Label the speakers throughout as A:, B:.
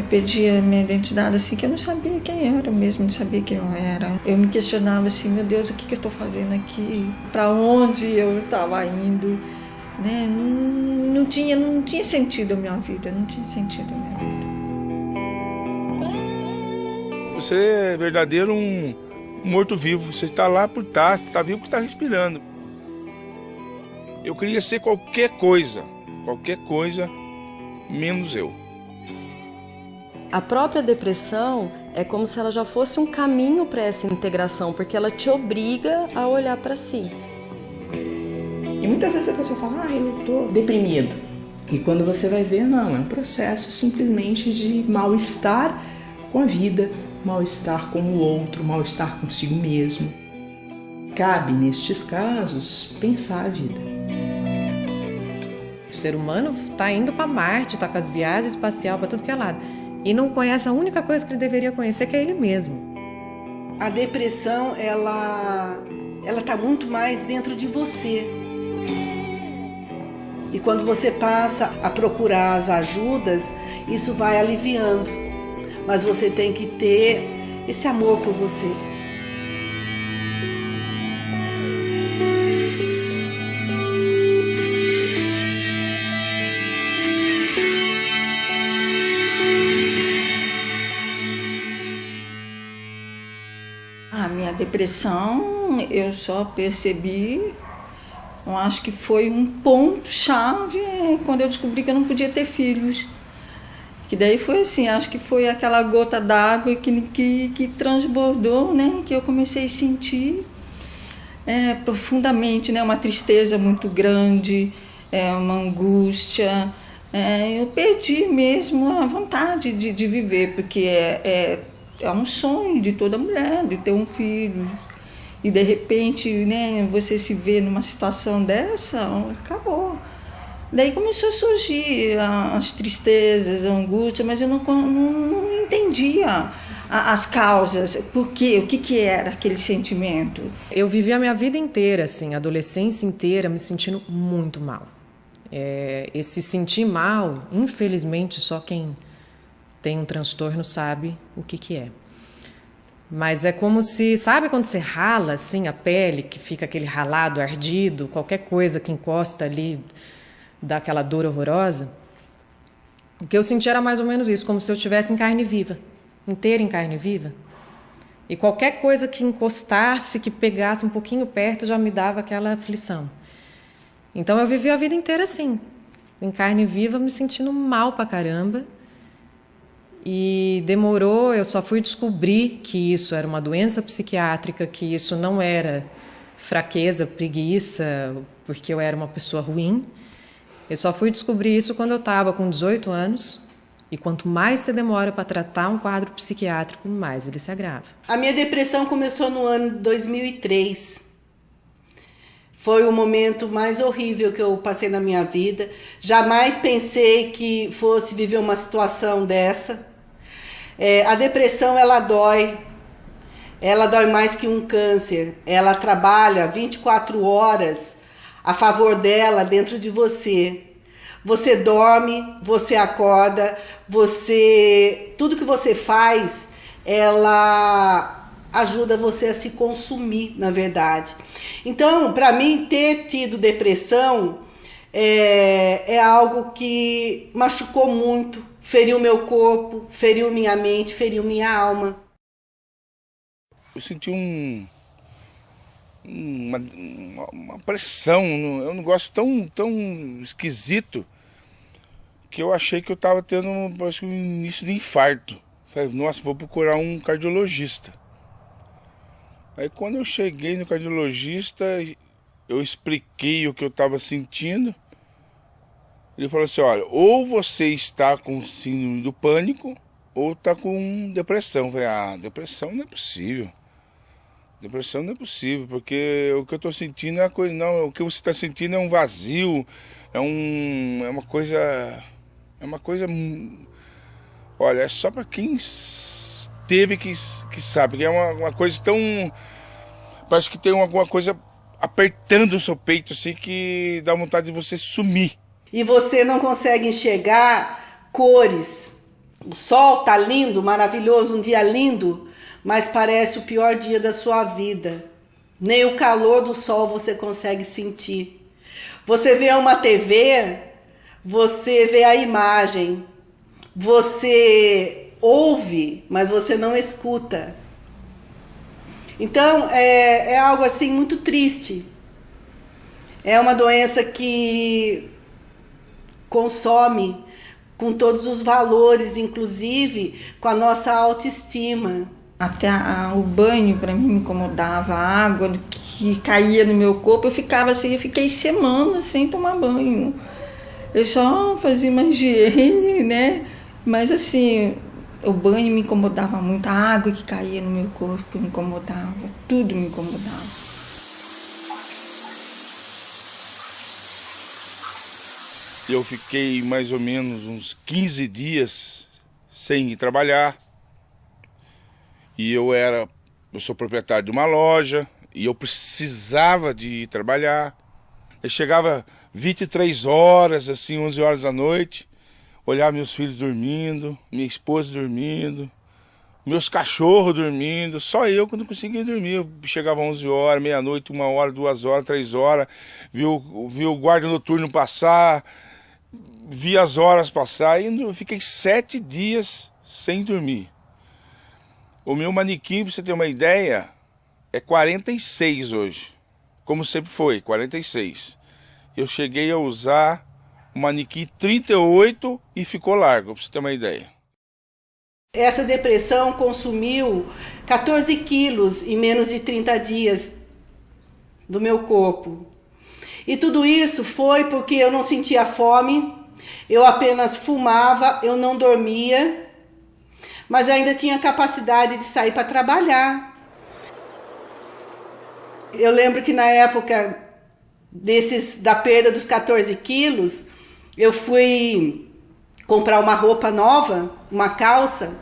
A: Eu pedi a minha identidade assim, que eu não sabia quem eu era mesmo, não sabia quem eu era. Eu me questionava assim, meu Deus, o que eu estou fazendo aqui? Para onde eu estava indo? Né? Não tinha sentido a minha vida, não tinha sentido a minha vida.
B: Você é verdadeiro um morto-vivo, você está lá por estar, você está vivo porque está respirando. Eu queria ser qualquer coisa, menos eu.
C: A própria depressão é como se ela já fosse um caminho para essa integração, porque ela te obriga a olhar para si.
D: E muitas vezes a pessoa fala, eu estou deprimido. E quando você vai ver, não, é um processo simplesmente de mal-estar com a vida, mal-estar com o outro, mal-estar consigo mesmo. Cabe, nestes casos, pensar a vida.
E: O ser humano está indo para Marte, está com as viagens espaciais para tudo que é lado. E não conhece a única coisa que ele deveria conhecer, que é ele mesmo.
F: A depressão, ela está muito mais dentro de você. E quando você passa a procurar as ajudas, isso vai aliviando. Mas você tem que ter esse amor por você.
A: A minha depressão, eu só percebi, eu acho que foi um ponto-chave quando eu descobri que eu não podia ter filhos. Que daí foi assim, acho que foi aquela gota d'água que transbordou, né? Que eu comecei a sentir profundamente, né? Uma tristeza muito grande, uma angústia. Eu perdi mesmo a vontade de viver, porque é um sonho de toda mulher, de ter um filho. E de repente, né, você se vê numa situação dessa, acabou. Daí começou a surgir as tristezas, a angústia, mas eu não entendia as causas, por quê, o que era aquele sentimento.
E: Eu vivi a minha vida inteira, assim, a adolescência inteira, me sentindo muito mal. Esse sentir mal, infelizmente, só quem tem um transtorno sabe o que é. Mas é como se, sabe quando você rala assim a pele, que fica aquele ralado, ardido, qualquer coisa que encosta ali dá aquela dor horrorosa? O que eu senti era mais ou menos isso, como se eu estivesse em carne viva, inteira em carne viva. E qualquer coisa que encostasse, que pegasse um pouquinho perto, já me dava aquela aflição. Então eu vivi a vida inteira assim, em carne viva, me sentindo mal pra caramba. E demorou, eu só fui descobrir que isso era uma doença psiquiátrica, que isso não era fraqueza, preguiça, porque eu era uma pessoa ruim. Eu só fui descobrir isso quando eu estava com 18 anos. E quanto mais você demora para tratar um quadro psiquiátrico, mais ele se agrava.
F: A minha depressão começou no ano de 2003. Foi o momento mais horrível que eu passei na minha vida. Jamais pensei que fosse viver uma situação dessa. A depressão, ela dói mais que um câncer. Ela trabalha 24 horas a favor dela dentro de você. Você dorme, você acorda, tudo que você faz, ela ajuda você a se consumir, na verdade. Então, para mim, ter tido depressão é algo que machucou muito, feriu meu corpo, feriu minha mente, feriu minha alma.
B: Eu senti uma pressão, um negócio tão esquisito, que eu achei que eu estava tendo um início de infarto. Falei, nossa, vou procurar um cardiologista. Aí quando eu cheguei no cardiologista, eu expliquei o que eu estava sentindo. Ele falou assim, olha, ou você está com síndrome do pânico, ou está com depressão. Eu falei, depressão não é possível. Depressão não é possível, porque o que eu estou sentindo é uma coisa, não, o que você está sentindo é um vazio, é uma coisa, olha, é só para quem teve que sabe, que é uma coisa tão, parece que tem alguma coisa apertando o seu peito, assim, que dá vontade de você sumir.
F: E você não consegue enxergar cores, O sol tá lindo, maravilhoso, um dia lindo, mas parece o pior dia da sua vida. Nem o calor do sol você consegue sentir. Você vê uma TV, você vê a imagem, você ouve, mas você não escuta. Então, é algo assim muito triste. É uma doença que consome com todos os valores, inclusive com a nossa autoestima.
A: Até o banho para mim me incomodava, a água que caía no meu corpo, eu ficava assim, eu fiquei semanas sem tomar banho. Eu só fazia uma higiene, né? Mas assim, o banho me incomodava muito, a água que caía no meu corpo me incomodava, tudo me incomodava.
B: Eu fiquei mais ou menos uns 15 dias sem ir trabalhar. E eu sou proprietário de uma loja e eu precisava de ir trabalhar. Eu chegava 23 horas, assim, 11 horas da noite, olhar meus filhos dormindo, minha esposa dormindo, meus cachorros dormindo, só eu que não conseguia dormir. Eu chegava 11 horas, meia-noite, 1 hora, 2 horas, 3 horas, vi o guarda noturno passar, vi as horas passar e eu fiquei 7 dias sem dormir. O meu manequim, para você ter uma ideia, é 46 hoje, como sempre foi, 46. Eu cheguei a usar o manequim 38 e ficou largo, para você ter uma ideia.
F: Essa depressão consumiu 14 quilos em menos de 30 dias do meu corpo. E tudo isso foi porque eu não sentia fome, eu apenas fumava, eu não dormia, mas ainda tinha capacidade de sair para trabalhar. Eu lembro que na época da perda dos 14 quilos, eu fui comprar uma roupa nova, uma calça,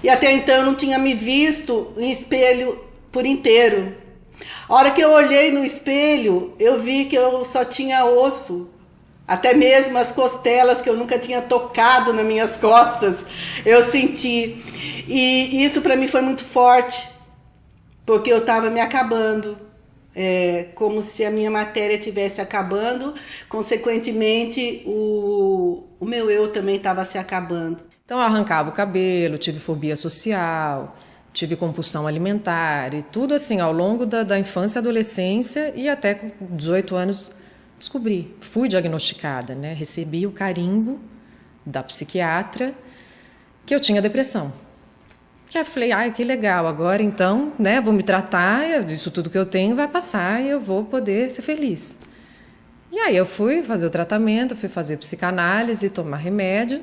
F: e até então eu não tinha me visto em espelho por inteiro. A hora que eu olhei no espelho, eu vi que eu só tinha osso. Até mesmo as costelas que eu nunca tinha tocado nas minhas costas, eu senti. E isso para mim foi muito forte, porque eu estava me acabando. Como se a minha matéria estivesse acabando, consequentemente o meu eu também estava se acabando.
E: Então eu arrancava o cabelo, tive fobia social, tive compulsão alimentar e tudo assim ao longo da infância e adolescência e até com 18 anos descobri, fui diagnosticada, né? Recebi o carimbo da psiquiatra que eu tinha depressão. Que eu falei, ai, que legal, agora então, né, vou me tratar, isso tudo que eu tenho vai passar e eu vou poder ser feliz. E aí eu fui fazer o tratamento, fui fazer psicanálise, tomar remédio,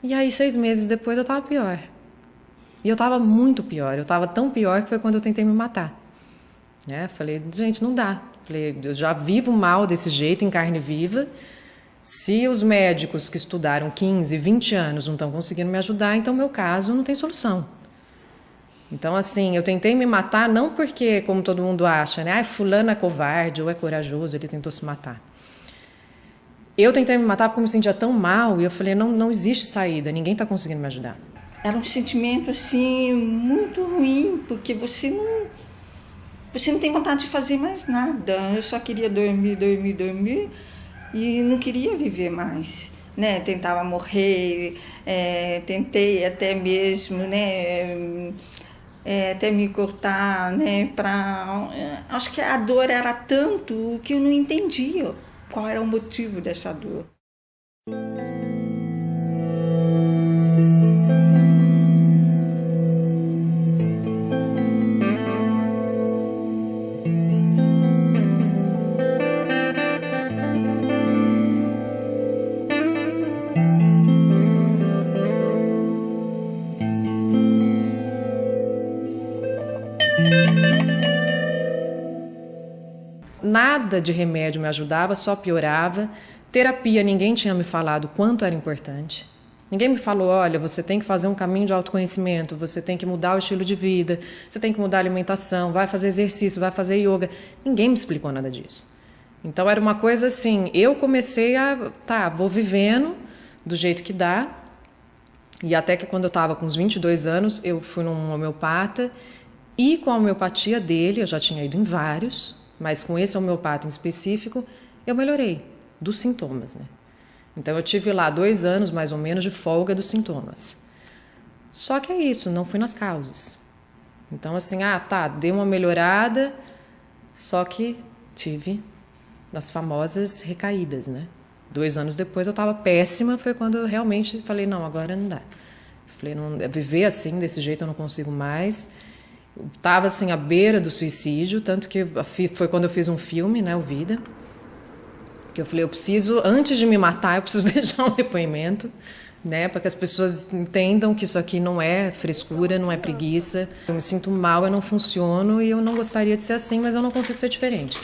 E: e aí 6 meses depois eu estava pior. E eu estava muito pior, eu estava tão pior que foi quando eu tentei me matar. Né? Falei, gente, não dá. Falei, eu já vivo mal desse jeito, em carne viva. Se os médicos que estudaram 15, 20 anos não estão conseguindo me ajudar, então meu caso não tem solução. Então, assim, eu tentei me matar não porque, como todo mundo acha, né? Fulano é covarde ou é corajoso, ele tentou se matar. Eu tentei me matar porque eu me sentia tão mal e eu falei, não existe saída, ninguém está conseguindo me ajudar.
A: Era um sentimento, assim, muito ruim, porque você não tem vontade de fazer mais nada. Eu só queria dormir e não queria viver mais, né? Tentava morrer, tentei até mesmo, né? Até me cortar, né? Acho que a dor era tanto que eu não entendia qual era o motivo dessa dor.
E: Nada de remédio me ajudava, só piorava. Terapia, ninguém tinha me falado quanto era importante. Ninguém me falou, olha, você tem que fazer um caminho de autoconhecimento, você tem que mudar o estilo de vida, você tem que mudar a alimentação, vai fazer exercício, vai fazer yoga. Ninguém me explicou nada disso. Então era uma coisa assim, eu comecei vou vivendo do jeito que dá. E até que quando eu estava com uns 22 anos, eu fui num homeopata e com a homeopatia dele, eu já tinha ido em vários, mas com esse homeopata em específico, eu melhorei dos sintomas, né? Então eu tive lá 2 anos mais ou menos de folga dos sintomas. Só que é isso, não fui nas causas. Então assim, dei uma melhorada, só que tive as famosas recaídas, né? 2 anos depois eu estava péssima, foi quando eu realmente falei, não, agora não dá. Falei, não, viver assim, desse jeito eu não consigo mais. Estava assim, à beira do suicídio, tanto que foi quando eu fiz um filme, né, o Vida, que eu falei, eu preciso, antes de me matar, eu preciso deixar um depoimento, né, para que as pessoas entendam que isso aqui não é frescura, não é preguiça. Eu me sinto mal, eu não funciono e eu não gostaria de ser assim, mas eu não consigo ser diferente.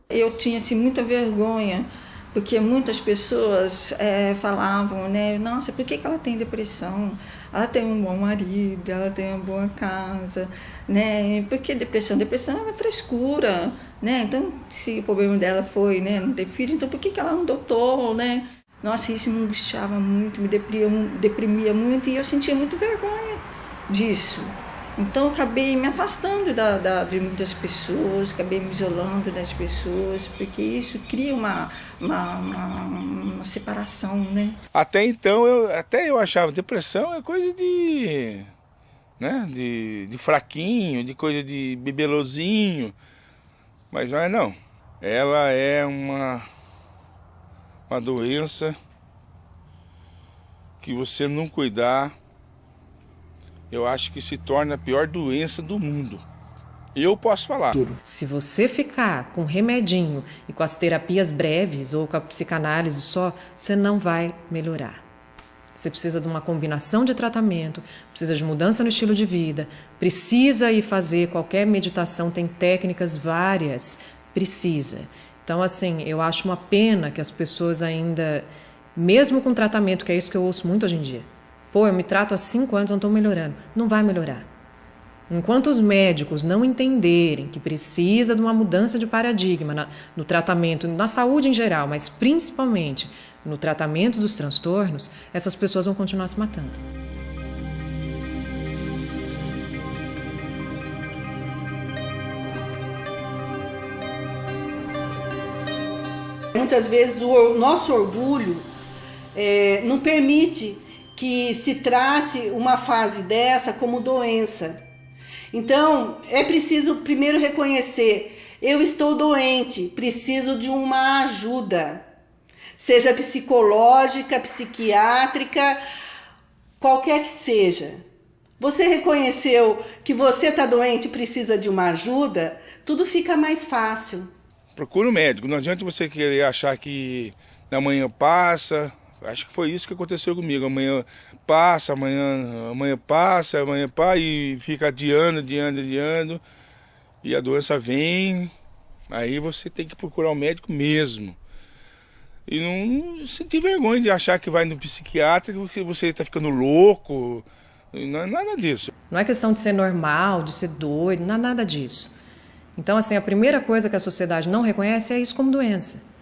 A: Eu tinha assim, muita vergonha, porque muitas pessoas falavam, né? Nossa, por que ela tem depressão? Ela tem um bom marido, ela tem uma boa casa, né? Por que depressão? Depressão é frescura, né? Então, se o problema dela foi, né, não ter filho, então por que ela não adotou, né? Nossa, isso me angustiava muito, me deprimia muito e eu sentia muito vergonha disso. Então, eu acabei me afastando de muitas pessoas, acabei me isolando das pessoas, porque isso cria uma separação, né?
B: Até então, eu achava depressão é coisa de, né, de fraquinho, de coisa de bibelozinho, mas não é não. Ela é uma doença que você não cuidar, eu acho que se torna a pior doença do mundo. Eu posso falar.
E: Se você ficar com remedinho e com as terapias breves ou com a psicanálise só, você não vai melhorar. Você precisa de uma combinação de tratamento, precisa de mudança no estilo de vida, precisa ir fazer qualquer meditação, tem técnicas várias, precisa. Então, assim, eu acho uma pena que as pessoas ainda, mesmo com tratamento, que é isso que eu ouço muito hoje em dia, eu me trato há 5 anos, não estou melhorando. Não vai melhorar. Enquanto os médicos não entenderem que precisa de uma mudança de paradigma no tratamento, na saúde em geral, mas principalmente no tratamento dos transtornos, essas pessoas vão continuar se matando.
F: Muitas vezes o nosso orgulho não permite que se trate uma fase dessa como doença. Então, é preciso primeiro reconhecer, eu estou doente, preciso de uma ajuda, seja psicológica, psiquiátrica, qualquer que seja. Você reconheceu que você está doente e precisa de uma ajuda, tudo fica mais fácil.
B: Procura um médico, não adianta você querer achar que amanhã passa. Acho que foi isso que aconteceu comigo. Amanhã passa, amanhã passa, e fica adiando. E a doença vem, aí você tem que procurar um médico mesmo. E não sentir vergonha de achar que vai no psiquiatra, que você está ficando louco. Não é nada disso.
E: Não é questão de ser normal, de ser doido, não é nada disso. Então, assim, a primeira coisa que a sociedade não reconhece é isso como doença.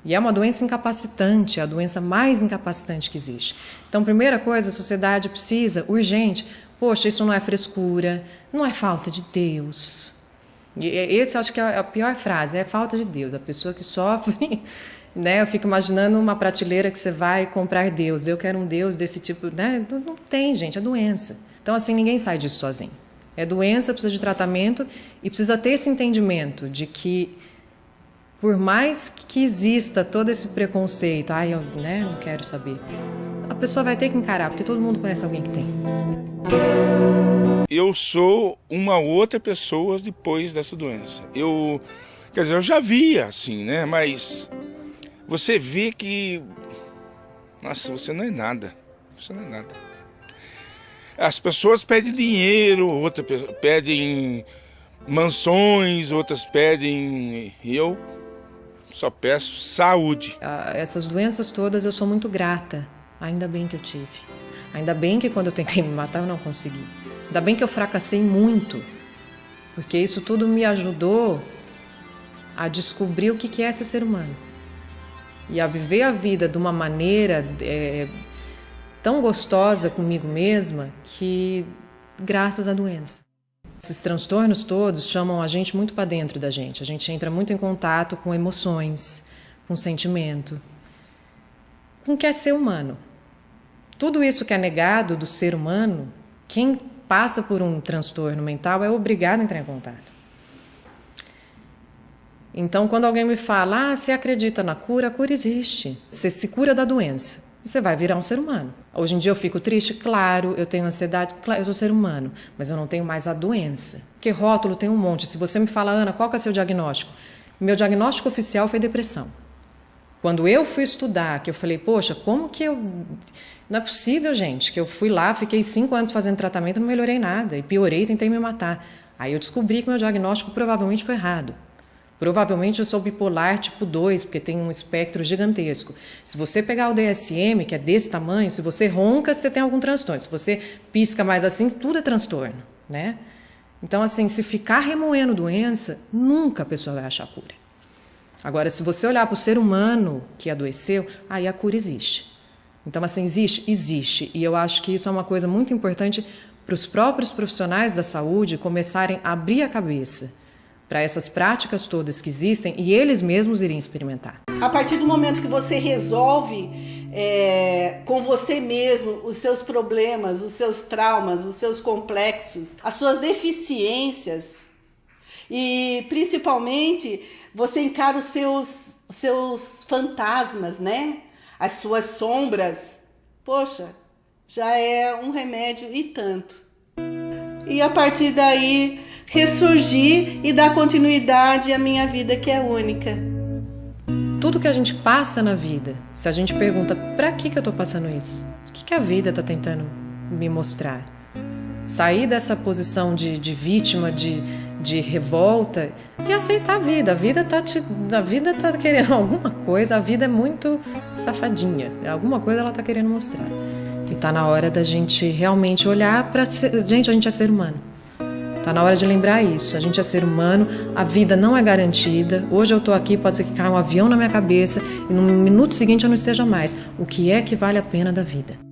E: E é uma doença incapacitante, é a doença mais incapacitante que existe. Então, primeira coisa, a sociedade precisa, urgente, poxa, isso não é frescura, não é falta de Deus. E esse acho que é a pior frase, é falta de Deus. A pessoa que sofre, né? Eu fico imaginando uma prateleira que você vai comprar Deus. Eu quero um Deus desse tipo, né? Não tem, gente, é doença. Então, assim, ninguém sai disso sozinho. É doença, precisa de tratamento e precisa ter esse entendimento de que por mais que exista todo esse preconceito, eu não quero saber, a pessoa vai ter que encarar, porque todo mundo conhece alguém que tem.
B: Eu sou uma outra pessoa depois dessa doença. Eu já via assim, né? Mas você vê que, nossa, você não é nada. Você não é nada. As pessoas pedem dinheiro, outras pedem mansões, outras pedem... Eu só peço saúde.
E: Essas doenças todas eu sou muito grata. Ainda bem que eu tive. Ainda bem que quando eu tentei me matar eu não consegui. Ainda bem que eu fracassei muito. porque isso tudo me ajudou a descobrir o que é ser ser humano e a viver a vida de uma maneira tão gostosa comigo mesma, que graças à doença. Esses transtornos todos chamam a gente muito para dentro da gente. A gente entra muito em contato com emoções, com sentimento, com o que é ser humano. Tudo isso que é negado do ser humano, quem passa por um transtorno mental é obrigado a entrar em contato. Então, quando alguém me fala, você acredita na cura? A cura existe. Você se cura da doença, você vai virar um ser humano. Hoje em dia eu fico triste? Claro. Eu tenho ansiedade? Claro, eu sou ser humano. Mas eu não tenho mais a doença. Porque rótulo tem um monte. Se você me fala, Ana, qual que é o seu diagnóstico? Meu diagnóstico oficial foi depressão. Quando eu fui estudar, que eu falei, poxa, como que eu... Não é possível, gente, que eu fui lá, fiquei 5 anos fazendo tratamento e não melhorei nada. E piorei, tentei me matar. Aí eu descobri que meu diagnóstico provavelmente foi errado. Provavelmente eu sou bipolar tipo 2, porque tem um espectro gigantesco. Se você pegar o DSM, que é desse tamanho, se você ronca, você tem algum transtorno. Se você pisca mais assim, tudo é transtorno, né? Então, assim, se ficar remoendo doença, nunca a pessoa vai achar cura. Agora, se você olhar para o ser humano que adoeceu, aí a cura existe. Então, assim, existe? Existe. E eu acho que isso é uma coisa muito importante para os próprios profissionais da saúde começarem a abrir a cabeça para essas práticas todas que existem e eles mesmos irem experimentar.
F: A partir do momento que você resolve com você mesmo os seus problemas, os seus traumas, os seus complexos, as suas deficiências e principalmente você encara os seus fantasmas, né? As suas sombras, poxa, já é um remédio e tanto. E a partir daí ressurgir e dar continuidade à minha vida, que é única.
E: Tudo que a gente passa na vida, se a gente pergunta, para que eu estou passando isso? O que a vida está tentando me mostrar? Sair dessa posição de vítima, de revolta e aceitar a vida. A vida tá querendo alguma coisa, a vida é muito safadinha. Alguma coisa ela está querendo mostrar. E está na hora da gente realmente olhar para... Gente, a gente é ser humano. Está na hora de lembrar isso. A gente é ser humano, a vida não é garantida. Hoje eu estou aqui, pode ser que caia um avião na minha cabeça e no minuto seguinte eu não esteja mais. O que é que vale a pena da vida?